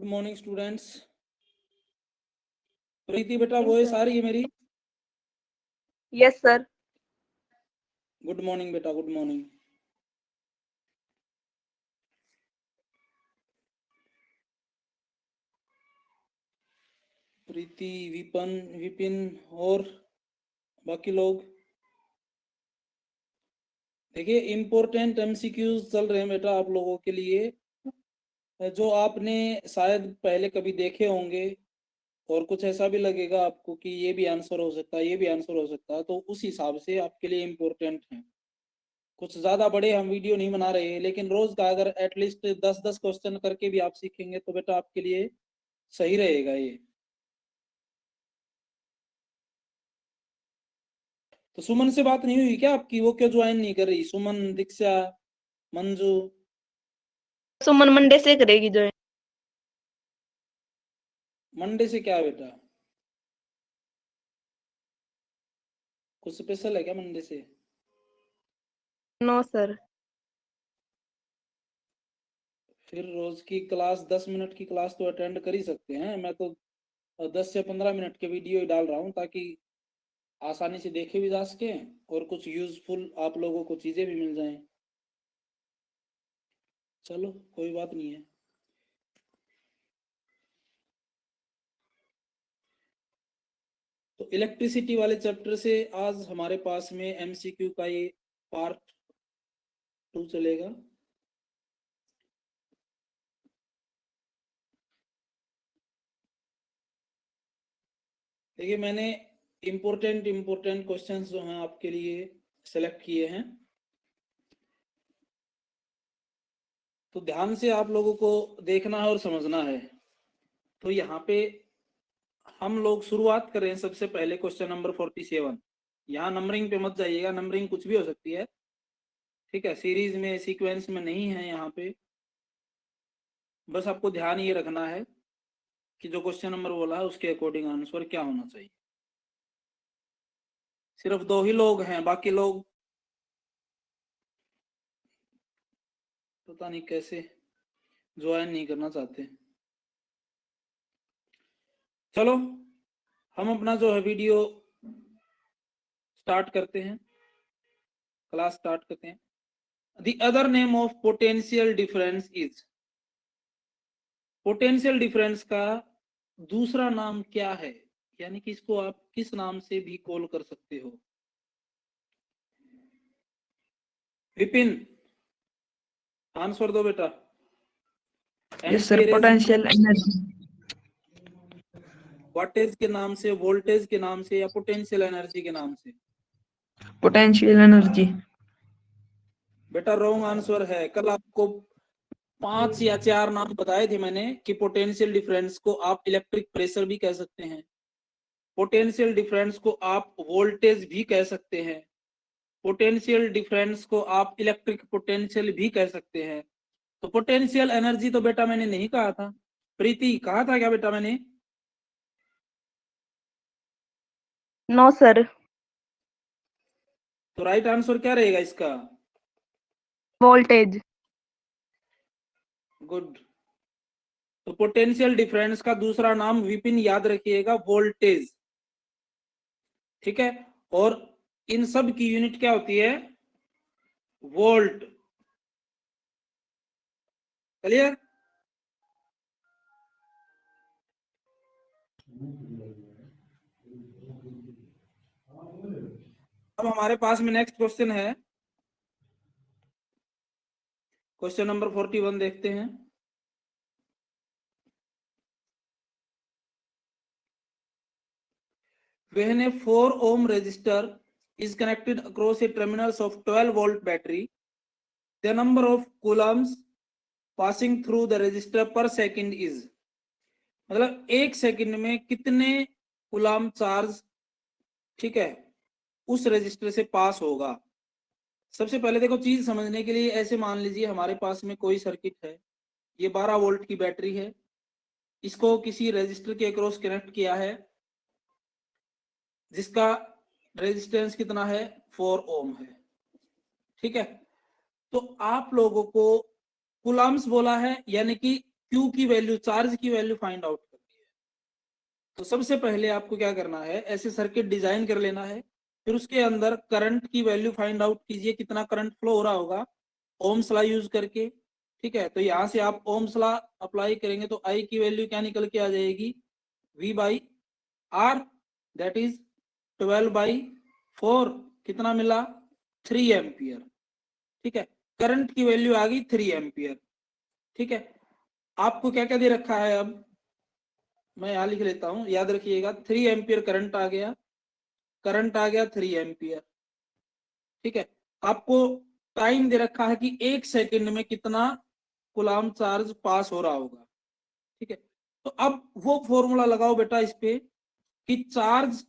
Morning students. प्रीति बेटा voice आ रही है मेरी? Yes sir. गुड मॉर्निंग बेटा, गुड मॉर्निंग। प्रीति, विपिन और बाकी लोग देखिए, इम्पोर्टेंट एमसीक्यूज चल रहे हैं बेटा आप लोगों के लिए, जो आपने शायद पहले कभी देखे होंगे, और कुछ ऐसा भी लगेगा आपको कि ये भी आंसर हो सकता है, ये भी आंसर हो सकता है, तो उस हिसाब से आपके लिए इम्पोर्टेंट है। कुछ ज्यादा बड़े हम वीडियो नहीं बना रहे हैं, लेकिन रोज का अगर एटलीस्ट 10-10 क्वेश्चन करके भी आप सीखेंगे तो बेटा आपके लिए सही रहेगा ये। तो सुमन से बात नहीं हुई क्या आपकी? वो क्यों ज्वाइन नहीं कर रही? सुमन, दीक्षा, मंजू। सुमन मंडे से करेगी ज्वाइन। मंडे से क्या बेटा? कुछ स्पेशल है क्या मंडे से? No sir. फिर रोज की क्लास 10 मिनट की क्लास तो अटेंड कर ही सकते हैं। मैं तो 10 से 15 मिनट के वीडियो ही डाल रहा हूँ ताकि आसानी से देखे भी जा सके और कुछ यूजफुल आप लोगों को चीजें भी मिल जाएं। चलो कोई बात नहीं है। तो इलेक्ट्रिसिटी वाले चैप्टर से आज हमारे पास में एमसीक्यू का ये पार्ट 2 चलेगा। देखिए, मैंने इम्पोर्टेंट क्वेश्चंस जो हैं आपके लिए सेलेक्ट किए हैं, तो ध्यान से आप लोगों को देखना है और समझना है। तो यहाँ पे हम लोग शुरुआत कर रहे हैं सबसे पहले क्वेश्चन नंबर 47। यहाँ नंबरिंग पे मत जाइएगा, नंबरिंग कुछ भी हो सकती है, ठीक है, सीरीज में सीक्वेंस में नहीं है यहाँ पे। बस आपको ध्यान ये रखना है कि जो क्वेश्चन नंबर बोला है उसके अकॉर्डिंग आंसर क्या होना चाहिए। सिर्फ 2 ही लोग हैं, बाकी लोग पता नहीं कैसे ज्वाइन नहीं करना चाहते। चलो हम अपना जो है वीडियो स्टार्ट करते हैं, क्लास स्टार्ट करते हैं। The other name of potential difference is, potential difference का दूसरा नाम क्या है, यानी कि इसको आप किस नाम से भी कॉल कर सकते हो? विपिन आंसर दो बेटा। Yes sir. Potential energy. Voltage के नाम से, वोल्टेज के नाम से, या पोटेंशियल एनर्जी के नाम से? Potential energy. बेटा रॉन्ग आंसर है। कल आपको 5 या 4 नाम बताए थे मैंने कि पोटेंशियल डिफरेंस को आप इलेक्ट्रिक प्रेशर भी कह सकते हैं, पोटेंशियल डिफरेंस को आप वोल्टेज भी कह सकते हैं, पोटेंशियल डिफरेंस को आप इलेक्ट्रिक पोटेंशियल भी कह सकते हैं। तो पोटेंशियल एनर्जी तो बेटा मैंने नहीं कहा था। प्रीति, कहा था क्या बेटा मैंने? No sir. तो राइट आंसर क्या रहेगा इसका? वोल्टेज। गुड। तो पोटेंशियल डिफरेंस का दूसरा नाम विपिन याद रखिएगा, वोल्टेज, ठीक है। और इन सब की यूनिट क्या होती है? वोल्ट। क्लियर? अब हमारे पास में नेक्स्ट क्वेश्चन है, क्वेश्चन नंबर 41 देखते हैं। When a 4 ohm resistor is connected across a terminals of 12 volt battery, the number of coulombs passing through the resistor per second is, मतलब 1 सेकंड में कितने कूलम्ब चार्ज, ठीक है, उस रेजिस्टर से पास होगा। सबसे पहले देखो, चीज समझने के लिए ऐसे मान लीजिए हमारे पास में कोई सर्किट है, ये 12 वोल्ट की बैटरी है, इसको किसी रेजिस्टर के अक्रॉस कनेक्ट किया है, जिसका रेजिस्टेंस कितना है? 4 ओम है, ठीक है। तो आप लोगों को कूलम्ब्स बोला है, यानी कि क्यू की वैल्यू, चार्ज की वैल्यू फाइंड आउट करनी है। तो सबसे पहले आपको क्या करना है, ऐसे सर्किट डिजाइन कर लेना है, फिर उसके अंदर करंट की वैल्यू फाइंड आउट कीजिए, कितना करंट फ्लो हो रहा होगा ओम्स लॉ यूज करके। ठीक है, तो यहाँ से आप ओम्स लॉ अप्लाई करेंगे तो आई की वैल्यू क्या निकल के आ जाएगी, V by R, that is 12/4, कितना मिला 3 एम्पियर। ठीक है, करंट की वैल्यू आ गई 3 एम्पियर। ठीक है, आपको क्या क्या दे रखा है, अब मैं यहां लिख लेता हूं, याद रखिएगा 3 एम्पियर करंट आ गया, 3 एम्पियर। ठीक है, आपको टाइम दे रखा है कि 1 सेकंड में कितना कूलम्ब चार्ज पास हो रहा होगा। ठीक है, तो अब वो फॉर्मूला लगाओ बेटा इस पे कि चार्ज,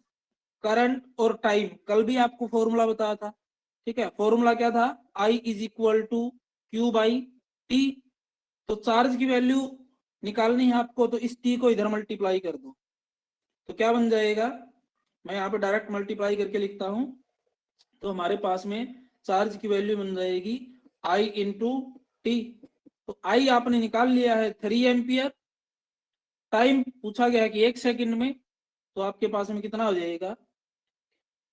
करंट और टाइम, कल भी आपको फॉर्मूला बताया था। ठीक है, फॉर्मूला क्या था, I is equal to Q by T. तो चार्ज की वैल्यू निकालनी है आपको, तो इस टी को इधर मल्टीप्लाई कर दो, तो क्या बन जाएगा, मैं यहाँ पे डायरेक्ट मल्टीप्लाई करके लिखता हूं, तो हमारे पास में चार्ज की वैल्यू बन जाएगी I इंटू टी। तो I आपने निकाल लिया है 3 एम्पियर, टाइम पूछा गया है कि 1 सेकंड में, तो आपके पास में कितना हो जाएगा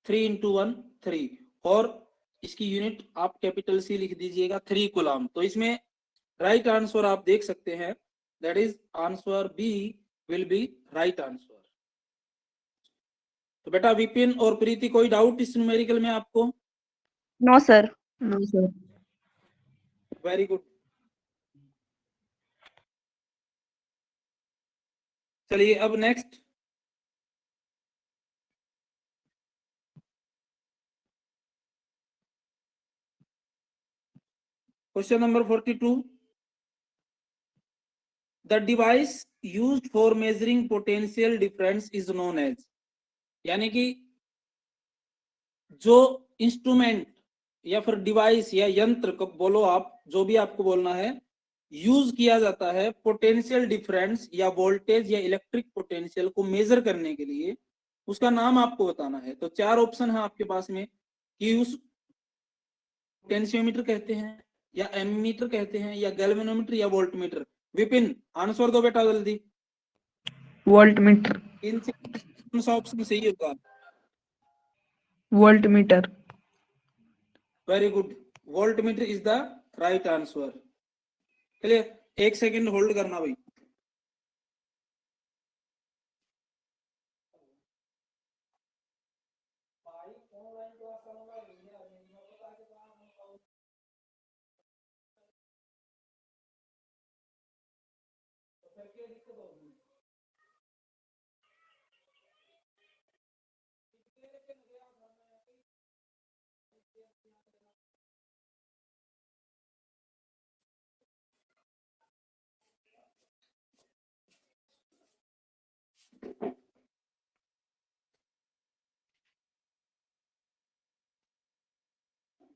3 इंटू 1 3, और इसकी यूनिट आप कैपिटल सी लिख दीजिएगा 3 कूलम्ब। तो इसमें राइट आंसर आप देख सकते हैं, that is answer B will be right answer. तो बेटा विपिन और प्रीति कोई डाउट इस न्यूमेरिकल में आपको? No sir. No sir. Very good. चलिए अब next, question number 42। The device used for measuring potential difference is known as, यानी कि जो इंस्ट्रूमेंट या फिर डिवाइस या यंत्र को बोलो आप, जो भी आपको बोलना है, यूज किया जाता है पोटेंशियल डिफरेंस या वोल्टेज या इलेक्ट्रिक पोटेंशियल को मेजर करने के लिए, उसका नाम आपको बताना है। तो 4 ऑप्शन है आपके पास में कि उस पोटेंशियोमीटर कहते हैं, या एमीटर कहते हैं, या गैल्वेनोमीटर, या वोल्टमीटर। विपिन आंसर दो बेटा जल्दी, वोल्ट मीटर। इनसे कौन सा ऑप्शन सही होगा? Volt meter. Very good, voltmeter is the right answer. चलिए 1 सेकंड होल्ड करना भाई।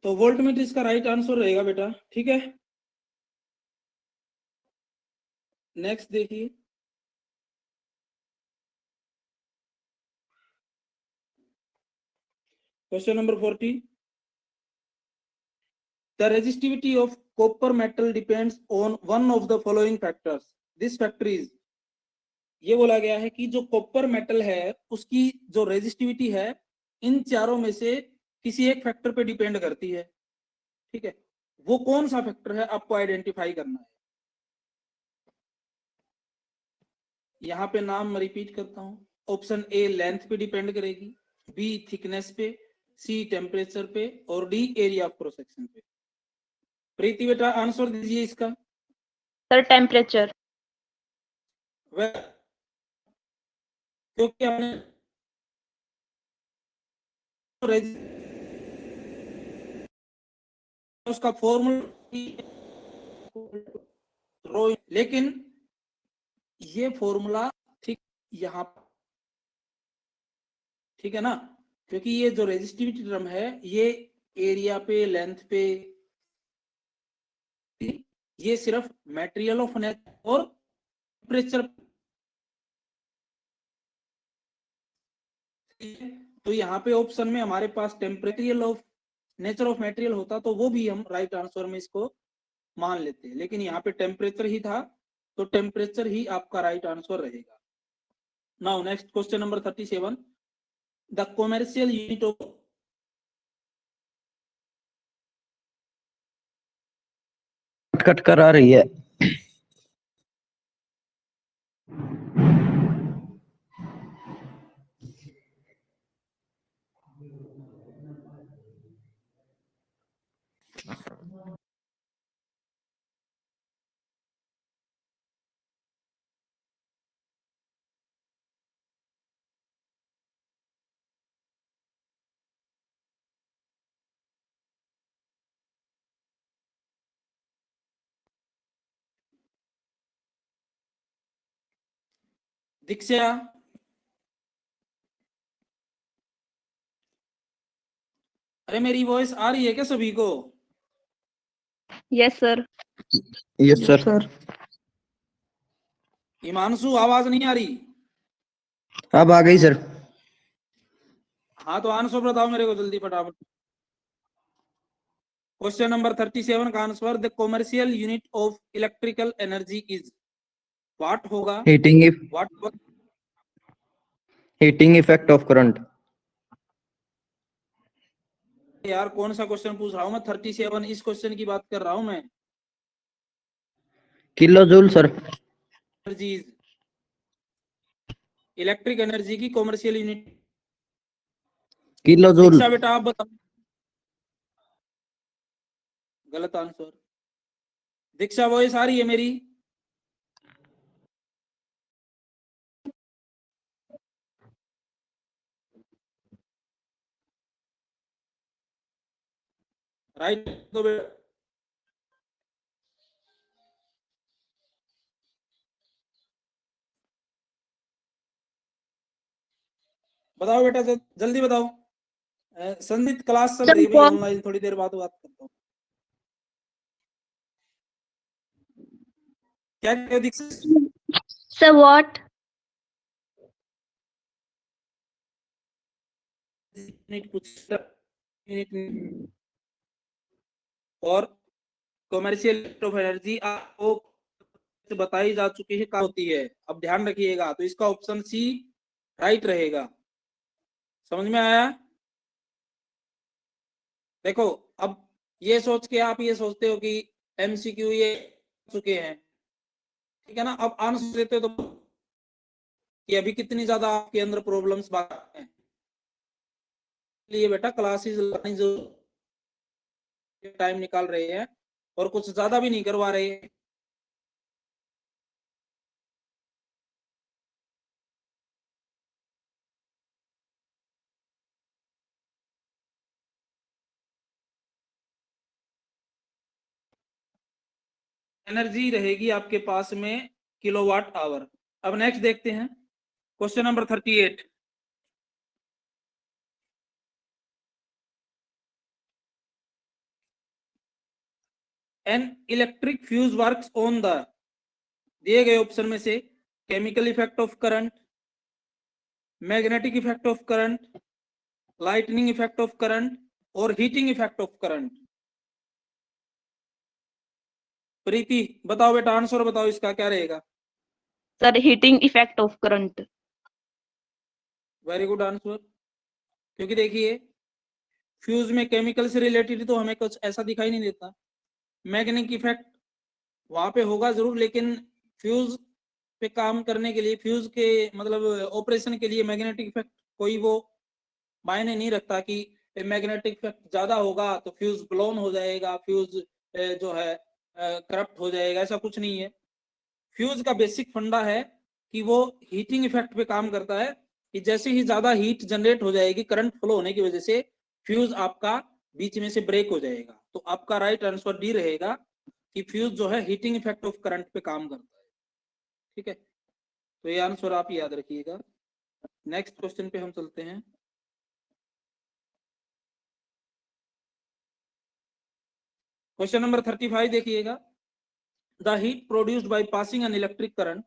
तो वोल्टमीटर इसका राइट आंसर रहेगा बेटा। ठीक है, नेक्स्ट देखिए, question number 40। The resistivity of copper metal depends on one of the following factors, this factor is, ये बोला गया है कि जो कॉपर मेटल है उसकी जो रेजिस्टिविटी है इन चारों में से किसी एक फैक्टर पे डिपेंड करती है। ठीक है, वो कौन सा फैक्टर है आपको आइडेंटिफाई करना है। यहाँ पे नाम मैं रिपीट करता हूँ, ऑप्शन ए लेंथ पे डिपेंड करेगी, बी थिकनेस पे, सी टेम्परेचर पे, और D area of cross section पे। प्रीति बेटा आंसर दीजिए इसका। Sir temperature. क्योंकि हमने उसका फॉर्मूला, लेकिन ये फॉर्मूला ठीक यहाँ, ठीक है ना, क्योंकि ये जो रेजिस्टिविटी टर्म है ये एरिया पे, लेंथ पे, ये सिर्फ मटेरियल ऑफ नेचर और टेम्परेचर। तो यहाँ पे ऑप्शन में हमारे पास temperature of nature of material होता तो वो भी हम राइट आंसर में इसको मान लेते हैं, लेकिन यहाँ पे टेम्परेचर ही था तो टेम्परेचर ही आपका राइट आंसर रहेगा। Now next question number 37, the commercial unit of cut कर आ रही है। दीक्षा, अरे मेरी वॉइस आ रही है क्या सभी को? Yes, sir. Yes sir. Himanshu, आवाज नहीं आ रही? अब आ गई सर। हाँ तो आंसर बताओ मेरे को जल्दी फटाफट। क्वेश्चन नंबर 37 का answer, the commercial unit of electrical energy is, what होगा? Heating what? Heating effect of current. यार कौन सा क्वेश्चन पूछ रहा हूँ मैं? 37 इस क्वेश्चन की बात कर रहा हूँ मैं। Kilo joule sir. Energy, electric energy की कॉमर्शियल यूनिट किलो जूल। दीक्षा बेटा आप बताओ। गलत आंसर। दीक्षा वॉइस आ रही है मेरी? राइट तो बताओ बेटा, जल्दी बताओ। संदीप क्लास चल रही है भाई ऑनलाइन, थोड़ी देर बाद बात करता हूँ। क्या क्या दीक्षा? Sir, what? यूनिट कुछ यूनिट और कॉमर्शियल ऑफ एनर्जी आपको बताई जा चुकी है क्या होती है। अब ध्यान रखिएगा, तो इसका ऑप्शन सी राइट रहेगा। समझ में आया? देखो, अब ये सोच के आप ये सोचते हो कि एमसीक्यू ये चुके हैं, ठीक है ना? अब आंसर देते हो तो कि अभी कितनी ज्यादा आपके अंदर प्रॉब्लम्स बाकी हैं। इसलिए बेटा क्लासेस लगानी जरूर, टाइम निकाल रहे हैं और कुछ ज्यादा भी नहीं करवा रहे हैं। एनर्जी रहेगी आपके पास में किलोवाट आवर। अब नेक्स्ट देखते हैं question number 38। An electric fuse works on the, दिए गए ऑप्शन में से chemical effect of current, magnetic effect of current, lightning effect of current और हीटिंग इफेक्ट ऑफ करंट। प्रीति बताओ बेटा, आंसर बताओ इसका क्या रहेगा? Sir, heating effect of current. Very good answer. क्योंकि देखिए, फ्यूज में केमिकल से रिलेटेड तो हमें कुछ ऐसा दिखाई नहीं देता। मैग्नेटिक इफेक्ट वहां पे होगा जरूर, लेकिन फ्यूज पे काम करने के लिए, फ्यूज के मतलब ऑपरेशन के लिए मैग्नेटिक इफेक्ट कोई वो मायने नहीं रखता कि मैग्नेटिक इफेक्ट ज्यादा होगा तो फ्यूज ब्लोन हो जाएगा, फ्यूज जो है करप्ट हो जाएगा, ऐसा कुछ नहीं है। फ्यूज का बेसिक फंडा है कि वो हीटिंग इफेक्ट पे काम करता है, कि जैसे ही ज्यादा हीट जनरेट हो जाएगी करंट फ्लो होने की वजह से, फ्यूज आपका बीच में से ब्रेक हो जाएगा। तो आपका राइट आंसर डी रहेगा कि फ्यूज जो है हीटिंग इफेक्ट ऑफ करंट पे काम करता है। ठीक है, तो ये आंसर आप याद रखिएगा। नेक्स्ट क्वेश्चन पे हम चलते हैं। क्वेश्चन नंबर 35 देखिएगा। The heat produced by passing an electric current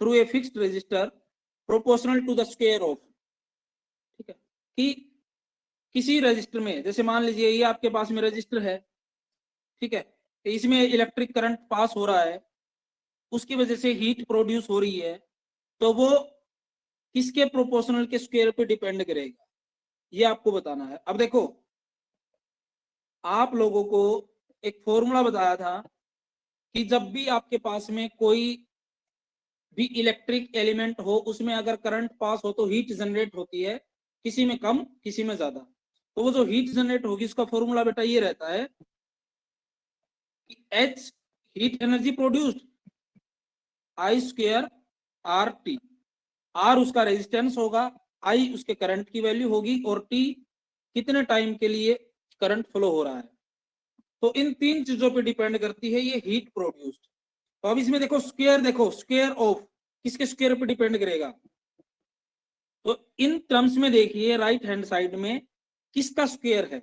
through a fixed resistor proportional to the square of, ठीक है, कि किसी रजिस्टर में, जैसे मान लीजिए ये आपके पास में रजिस्टर है, ठीक है, इसमें इलेक्ट्रिक करंट पास हो रहा है, उसकी वजह से हीट प्रोड्यूस हो रही है, तो वो किसके प्रोपोर्शनल के स्क्वायर पे डिपेंड करेगा, ये आपको बताना है। अब देखो, आप लोगों को एक फॉर्मूला बताया था कि जब भी आपके पास में कोई भी इलेक्ट्रिक एलिमेंट हो, उसमें अगर करंट पास हो तो हीट जनरेट होती है, किसी में कम किसी में ज्यादा। तो वो जो हीट जनरेट होगी उसका फॉर्मूला बेटा ये रहता है कि H heat energy produced, I square R T. R उसका रेजिस्टेंस होगा, आई उसके करंट की वैल्यू होगी, और टी कितने टाइम के लिए करंट फ्लो हो रहा है। तो इन तीन चीजों पे डिपेंड करती है ये हीट प्रोड्यूस्ड। तो अब इसमें देखो स्क्वायर, देखो स्क्वायर ऑफ किसके स्क्वायर पे डिपेंड करेगा। तो इन टर्म्स में देखिए राइट हैंड साइड में किसका स्क्वायर है,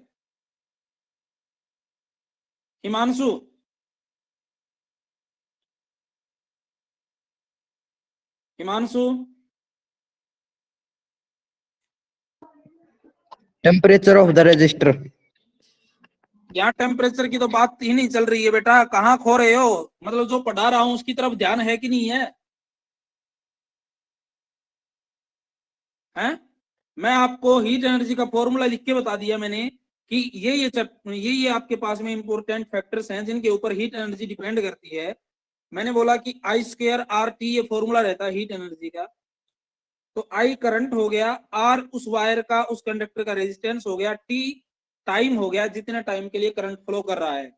Himanshu? Himanshu, temperature of the register. यहाँ टेम्परेचर की तो बात ही नहीं चल रही है बेटा, कहाँ खो रहे हो? मतलब जो पढ़ा रहा हूं उसकी तरफ ध्यान है कि नहीं है? हैं? मैं आपको हीट एनर्जी का फॉर्मूला लिख के बता दिया मैंने कि ये आपके पास में इंपॉर्टेंट फैक्टर्स हैं जिनके ऊपर हीट एनर्जी डिपेंड करती है। मैंने बोला कि आई स्क्वायर आर टी ये फॉर्मूला रहता है हीट एनर्जी का। तो आई करंट हो गया, आर उस वायर का, उस कंडक्टर का रेजिस्टेंस हो गया, टी टाइम हो गया जितने टाइम के लिए करंट फ्लो कर रहा है।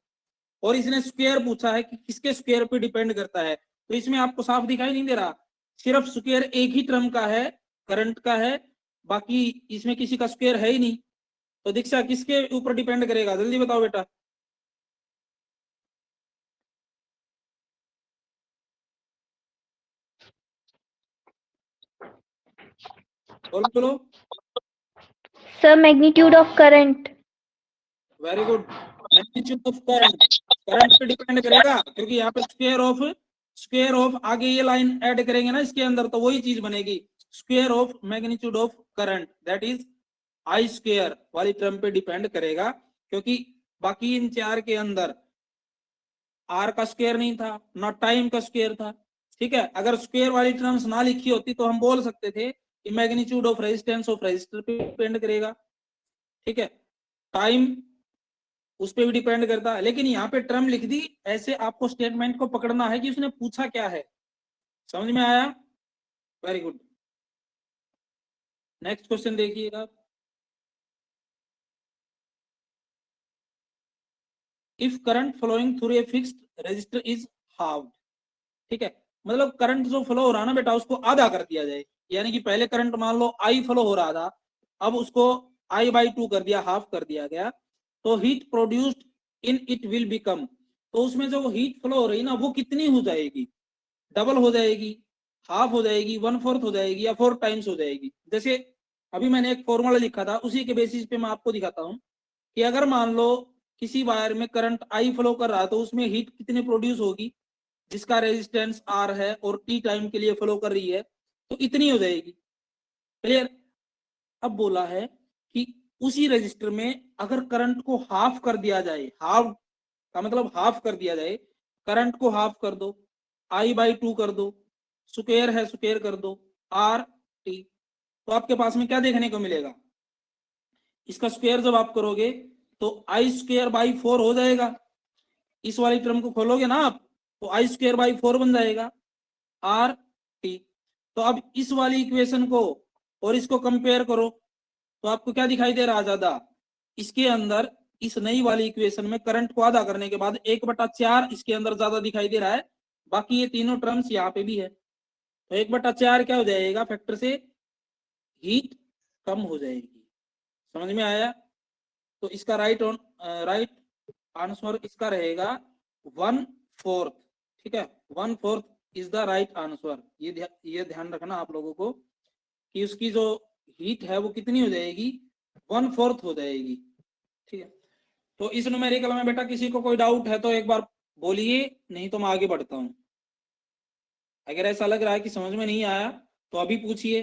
और इसने स्क्वायर पूछा है कि किसके स्क्वायर पे डिपेंड करता है। तो इसमें आपको साफ दिखाई नहीं दे रहा, सिर्फ स्क्वायर एक ही टर्म का है, करंट का है, बाकी इसमें किसी का स्क्वायर है ही नहीं। तो दीक्षा किसके ऊपर डिपेंड करेगा, जल्दी बताओ बेटा। बोलो बोलो। Sir, magnitude of current. Very good, magnitude of current. Current पे डिपेंड करेगा क्योंकि यहाँ पे स्क्वायर ऑफ आगे ये लाइन ऐड करेंगे ना इसके अंदर, तो वही चीज बनेगी, square of magnitude of current, that is I square वाली टर्म पे डिपेंड करेगा। क्योंकि बाकी इन चार के अंदर आर का स्क्वायर नहीं था, ना टाइम का स्क्वायर था। ठीक है, अगर स्क्वायर वाली टर्म्स ना लिखी होती तो हम बोल सकते थे कि magnitude of resistance of resistor पे डिपेंड करेगा। ठीक है, टाइम उस पर भी डिपेंड करता है, लेकिन यहाँ पे टर्म लिख दी। ऐसे आपको स्टेटमेंट को पकड़ना है कि उसने पूछा क्या है। समझ में आया? Very good. नेक्स्ट क्वेश्चन देखिएगा। If current flowing through a fixed resistor is half. ठीक है, मतलब करंट जो फ्लो हो रहा है ना बेटा उसको आधा कर दिया जाए। यानी कि पहले करंट मान लो आई फ्लो हो रहा था, अब उसको आई बाई टू कर दिया, हाफ कर दिया गया, तो heat produced in it will become. तो उसमें जो हीट फ्लो हो रही ना वो कितनी हो जाएगी? डबल हो जाएगी, हाफ हो जाएगी, वन फोर्थ हो जाएगी, या 4 टाइम्स हो जाएगी। जैसे अभी मैंने एक फॉर्मूला लिखा था, उसी के बेसिस पे मैं आपको दिखाता हूँ कि अगर मान लो किसी वायर में करंट आई फ्लो कर रहा है तो उसमें हीट कितनी प्रोड्यूस होगी, जिसका रेजिस्टेंस आर है और टी टाइम के लिए फ्लो कर रही है, तो इतनी हो जाएगी। क्लियर? अब बोला है कि उसी रजिस्टर में अगर करंट को हाफ कर दिया जाए, हाफ का मतलब हाफ कर दिया जाए, करंट को हाफ कर दो, आई बाई टू कर दो, स्क्वायर है स्क्वायर कर दो, आर टी, तो आपके पास में क्या देखने को मिलेगा? इसका स्क्वायर जब आप करोगे तो आई स्क्वायर बाई 4 हो जाएगा। इस वाली टर्म को खोलोगे ना आप, तो आई स्क्वायर बाई 4 बन जाएगा, आर टी। तो अब इस वाली इक्वेशन को और इसको कंपेयर करो, तो आपको क्या दिखाई दे रहा ज्यादा? इसके अंदर इस नई वाली इक्वेशन में करंट को आधा करने के बाद 1/4 इसके अंदर ज्यादा दिखाई दे रहा है, बाकी ये तीनों टर्म्स यहाँ पे भी है। तो 1/4 क्या हो जाएगा फैक्टर से? हीट कम हो जाएगी। समझ में आया? तो इसका राइट आंसर इसका रहेगा 1/4। ठीक है, 1/4 इज द राइट आंसर। ये ध्यान रखना आप लोगों को कि उसकी जो हीट है वो कितनी हो जाएगी? 1/4 हो जाएगी। ठीक है, तो इस न्यूमेरिकल में बेटा किसी को कोई डाउट है तो एक बार बोलिए, नहीं तो मैं आगे बढ़ता हूँ। अगर ऐसा लग रहा है कि समझ में नहीं आया तो अभी पूछिए,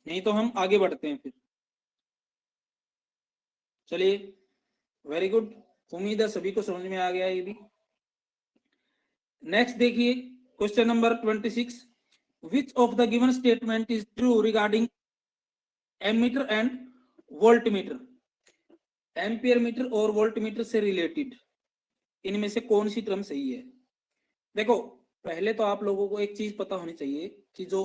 नहीं तो हम आगे बढ़ते हैं फिर। चलिए, वेरी गुड, उम्मीद है सभी को समझ में आ गया ये भी। नेक्स्ट देखिए, question number 26, which of the given statement is true regarding ammeter and voltmeter? Ampere meter और वोल्टमीटर से रिलेटेड इनमें से कौन सी टर्म सही है? देखो, पहले तो आप लोगों को एक चीज पता होनी चाहिए कि जो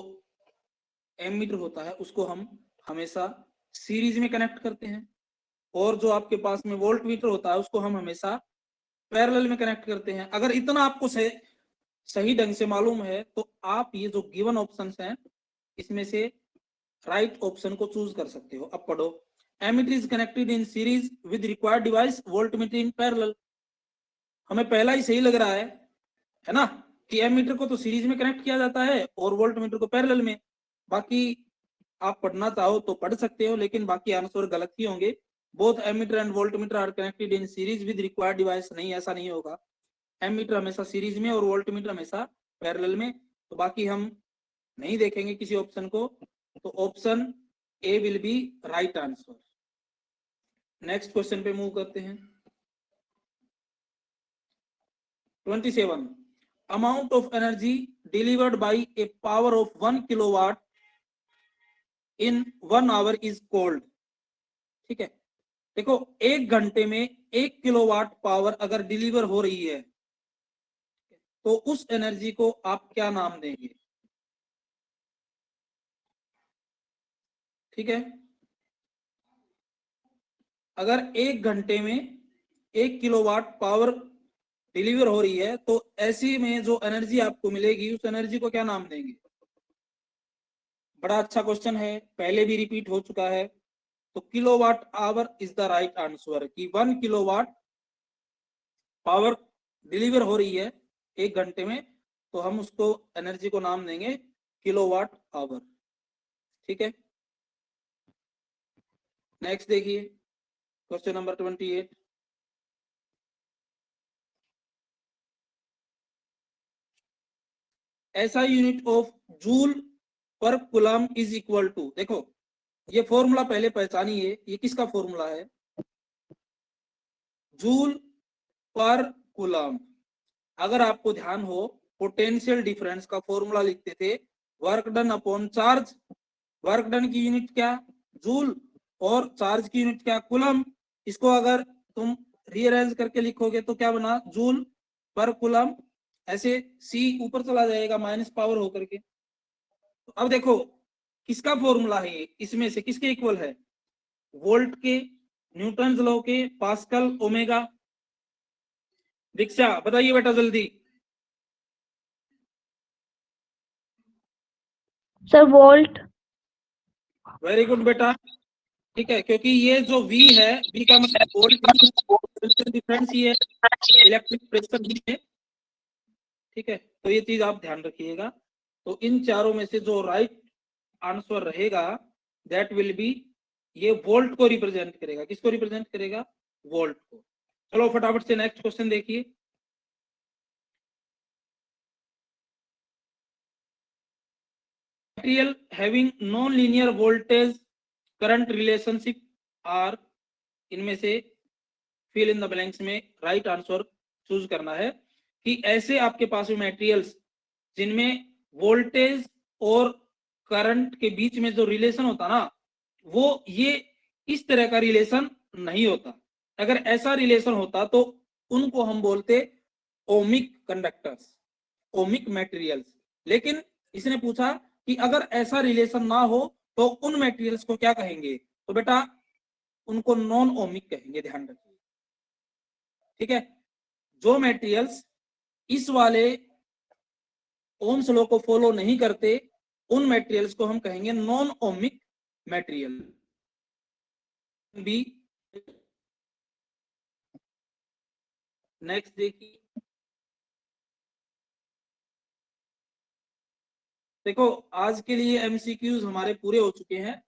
एमीटर होता है उसको हम हमेशा सीरीज में कनेक्ट करते हैं, और जो आपके पास में वोल्ट मीटर होता है उसको हम हमेशा पैरेलल में कनेक्ट करते हैं। अगर इतना आपको सही ढंग से मालूम है तो आप ये जो गिवन ऑप्शंस हैं इसमें से राइट ऑप्शन को चूज कर सकते हो। अब पढ़ो, ammeter is connected in series with required device, voltmeter in parallel. हमें पहला ही सही लग रहा है ना, कि एमीटर को तो सीरीज में कनेक्ट किया जाता है और वोल्टमीटर को पैरेलल में। बाकी आप पढ़ना चाहो तो पढ़ सकते हो, लेकिन बाकी आंसर गलत ही होंगे। Both ammeter and voltmeter are connected in series with required device, नहीं, ऐसा नहीं होगा। एमीटर हमेशा सीरीज में और वोल्टमीटर हमेशा पैरेलल में। तो बाकी हम नहीं देखेंगे किसी ऑप्शन को, तो option A will be right answer. Next question पे मूव करते हैं। 27, amount of energy delivered by A power of 1 kilowatt in 1 our is called. ठीक है, देखो 1 घंटे में 1 किलोवाट पावर अगर डिलीवर हो रही है तो उस एनर्जी को आप क्या नाम देंगे? ठीक है, अगर 1 घंटे में 1 किलोवाट पावर डिलीवर हो रही है तो ऐसी में जो एनर्जी आपको मिलेगी उस एनर्जी को क्या नाम देंगे? बड़ा अच्छा क्वेश्चन है, पहले भी रिपीट हो चुका है। तो kilowatt hour is the right answer, कि 1 किलोवाट पावर डिलीवर हो रही है 1 घंटे में, तो हम उसको एनर्जी को नाम देंगे किलोवाट आवर। ठीक है, नेक्स्ट देखिए क्वेश्चन नंबर 28, ऐसा unit of joule per coulomb is equal to. देखो ये फॉर्मूला पहले पहचानिए, ये किसका फॉर्मूला है? Joule per coulomb. अगर आपको ध्यान हो, पोटेंशियल डिफरेंस का फॉर्मूला लिखते थे work done upon charge. Work done की यूनिट क्या? जूल, और चार्ज की यूनिट क्या? कूलम। इसको अगर तुम रीअरेंज करके लिखोगे तो क्या बना? Joule per coulomb. ऐसे सी ऊपर चला जाएगा माइनस पावर होकर के। तो अब देखो किसका फॉर्मूला है ये, इसमें से किसके इक्वल है? वोल्ट के, न्यूटन लॉ के, पास्कल, ओमेगा। दीक्षा बताइए बेटा जल्दी। Sir volt. वेरी गुड बेटा, ठीक है, क्योंकि ये जो V है, V का मतलब वोल्ट डिफरेंस ही है, इलेक्ट्रिक प्रेशर भी है। ठीक है, तो ये चीज आप ध्यान रखिएगा। तो इन चारों में से जो राइट आंसर रहेगा दैट विल बी, ये वोल्ट को रिप्रेजेंट करेगा। किसको रिप्रेजेंट करेगा? वोल्ट को। चलो फटाफट से नेक्स्ट क्वेश्चन देखिए। Material having non linear voltage current relationship are, इनमें से फिल इन द ब्लैंक्स में राइट आंसर चूज करना है कि ऐसे आपके पास में मटेरियल्स जिनमें वोल्टेज और करंट के बीच में जो रिलेशन होता ना, वो ये इस तरह का रिलेशन नहीं होता। अगर ऐसा रिलेशन होता तो उनको हम बोलते ओमिक कंडक्टर्स, ओमिक मटेरियल्स। लेकिन इसने पूछा कि अगर ऐसा रिलेशन ना हो तो उन मटेरियल्स को क्या कहेंगे? तो बेटा उनको नॉन ओमिक कहेंगे, ध्यान रखिए। ठीक है, जो मटेरियल्स इस वाले ओम्स लॉ को फॉलो नहीं करते उन मटेरियल्स को हम कहेंगे non ohmic material. B next देखिए, देखो आज के लिए एमसीक्यूज हमारे पूरे हो चुके हैं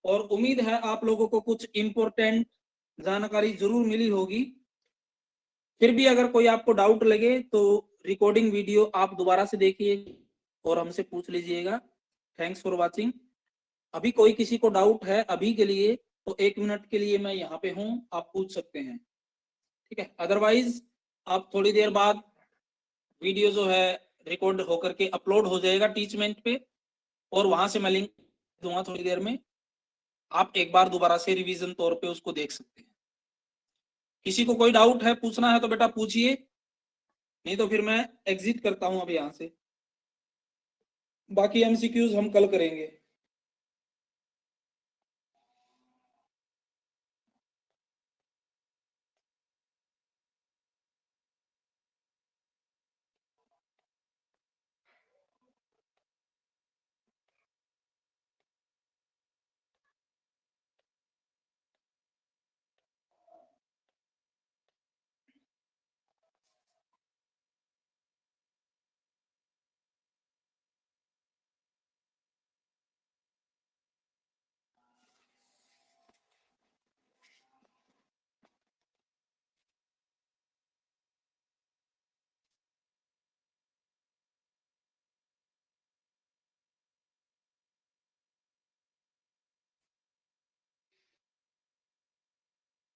और उम्मीद है आप लोगों को कुछ इंपॉर्टेंट जानकारी जरूर मिली होगी। फिर भी अगर कोई आपको डाउट लगे तो रिकॉर्डिंग वीडियो आप दोबारा से देखिए और हमसे पूछ लीजिएगा। Thanks for watching. अभी कोई किसी को डाउट है अभी के लिए तो 1 मिनट के लिए मैं यहाँ पे हूँ, आप पूछ सकते हैं। ठीक है, अदरवाइज आप थोड़ी देर बाद वीडियो जो है रिकॉर्ड होकर के अपलोड हो जाएगा टीचमेंट पे, और वहां से मैं लिंक दूंगा थोड़ी देर में, आप एक बार दोबारा से रिवीजन तौर पे उसको देख सकते हैं। किसी को कोई डाउट है, पूछना है तो बेटा पूछिए, नहीं तो फिर मैं एग्जिट करता हूं अब यहाँ से, बाकी एमसीक्यूज हम कल करेंगे।